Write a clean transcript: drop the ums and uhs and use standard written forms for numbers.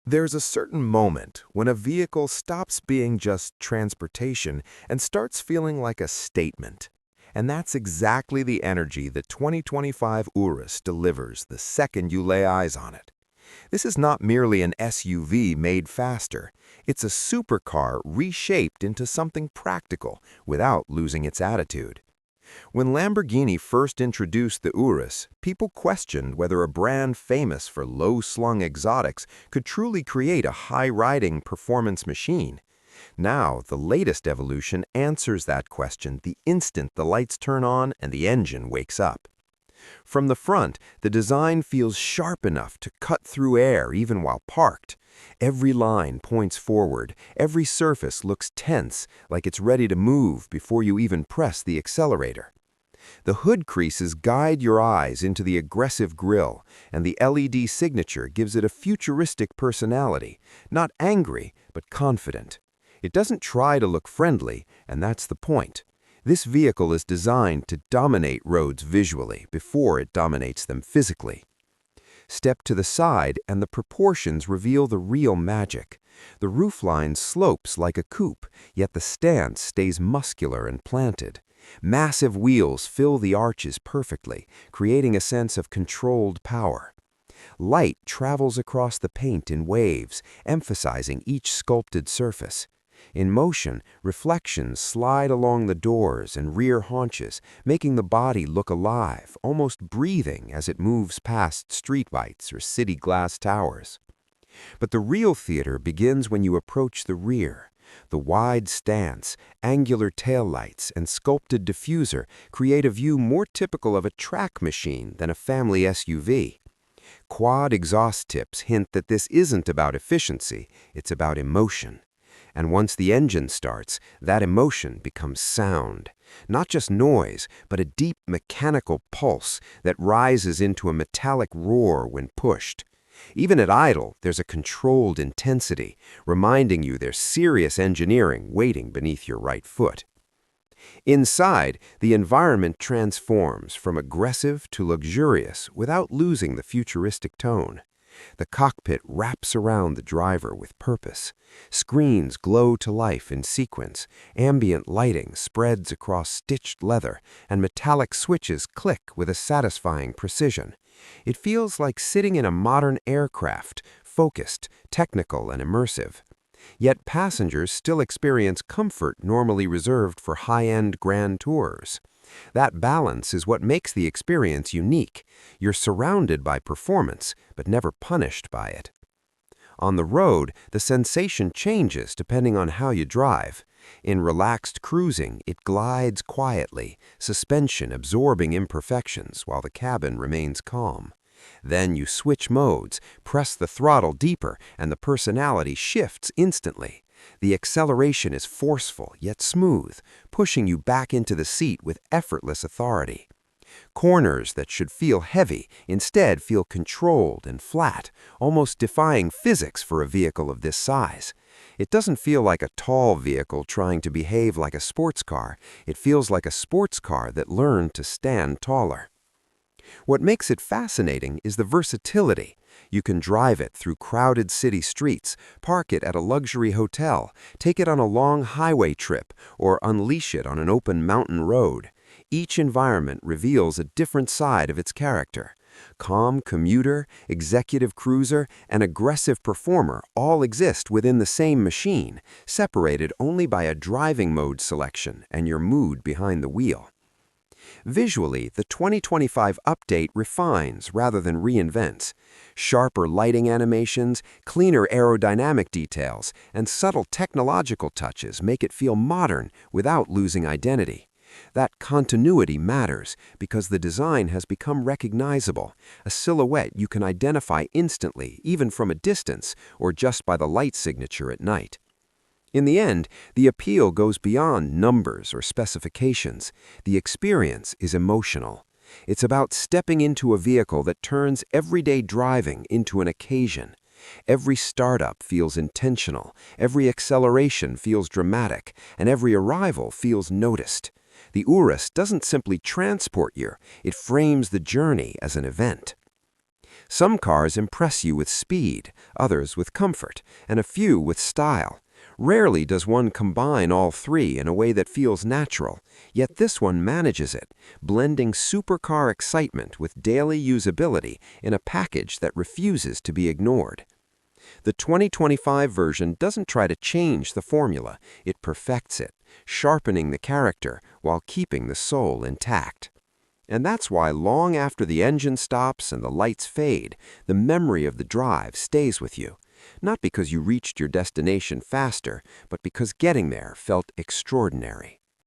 There's a certain moment when a vehicle stops being just transportation and starts feeling like a statement. And that's exactly the energy the 2025 Urus delivers the second you lay eyes on it. This is not merely an SUV made faster. It's a supercar reshaped into something practical without losing its attitude. When Lamborghini first introduced the Urus, people questioned whether a brand famous for low-slung exotics could truly create a high-riding performance machine. Now, the latest evolution answers that question the instant the lights turn on and the engine wakes up. From the front, the design feels sharp enough to cut through air even while parked. Every line points forward, every surface looks tense, like it's ready to move before you even press the accelerator. The hood creases guide your eyes into the aggressive grille, and the LED signature gives it a futuristic personality, not angry, but confident. It doesn't try to look friendly, and that's the point. This vehicle is designed to dominate roads visually before it dominates them physically. Step to the side and the proportions reveal the real magic. The roofline slopes like a coupe, yet the stance stays muscular and planted. Massive wheels fill the arches perfectly, creating a sense of controlled power. Light travels across the paint in waves, emphasizing each sculpted surface. In motion, reflections slide along the doors and rear haunches, making the body look alive, almost breathing as it moves past streetlights or city glass towers. But the real theater begins when you approach the rear. The wide stance, angular taillights, and sculpted diffuser create a view more typical of a track machine than a family SUV. Quad exhaust tips hint that this isn't about efficiency, it's about emotion. And once the engine starts, that emotion becomes sound. Not just noise, but a deep mechanical pulse that rises into a metallic roar when pushed. Even at idle, there's a controlled intensity, reminding you there's serious engineering waiting beneath your right foot. Inside, the environment transforms from aggressive to luxurious without losing the futuristic tone. The cockpit wraps around the driver with purpose. Screens glow to life in sequence, ambient lighting spreads across stitched leather, and metallic switches click with a satisfying precision. It feels like sitting in a modern aircraft, focused, technical, and immersive. Yet passengers still experience comfort normally reserved for high-end grand tours. That balance is what makes the experience unique. You're surrounded by performance, but never punished by it. On the road, the sensation changes depending on how you drive. In relaxed cruising, it glides quietly, suspension absorbing imperfections while the cabin remains calm. Then you switch modes, press the throttle deeper, and the personality shifts instantly. The acceleration is forceful yet smooth, pushing you back into the seat with effortless authority. Corners that should feel heavy instead feel controlled and flat, almost defying physics for a vehicle of this size. It doesn't feel like a tall vehicle trying to behave like a sports car. It feels like a sports car that learned to stand taller. What makes it fascinating is the versatility. You can drive it through crowded city streets, park it at a luxury hotel, take it on a long highway trip, or unleash it on an open mountain road. Each environment reveals a different side of its character. Calm commuter, executive cruiser, and aggressive performer all exist within the same machine, separated only by a driving mode selection and your mood behind the wheel. Visually, the 2025 update refines rather than reinvents. Sharper lighting animations, cleaner aerodynamic details, and subtle technological touches make it feel modern without losing identity. That continuity matters because the design has become recognizable, a silhouette you can identify instantly, even from a distance, or just by the light signature at night. In the end, the appeal goes beyond numbers or specifications. The experience is emotional. It's about stepping into a vehicle that turns everyday driving into an occasion. Every startup feels intentional, every acceleration feels dramatic, and every arrival feels noticed. The Urus doesn't simply transport you, it frames the journey as an event. Some cars impress you with speed, others with comfort, and a few with style. Rarely does one combine all three in a way that feels natural, yet this one manages it, blending supercar excitement with daily usability in a package that refuses to be ignored. The 2025 version doesn't try to change the formula, it perfects it, sharpening the character while keeping the soul intact. And that's why long after the engine stops and the lights fade, the memory of the drive stays with you. Not because you reached your destination faster, but because getting there felt extraordinary.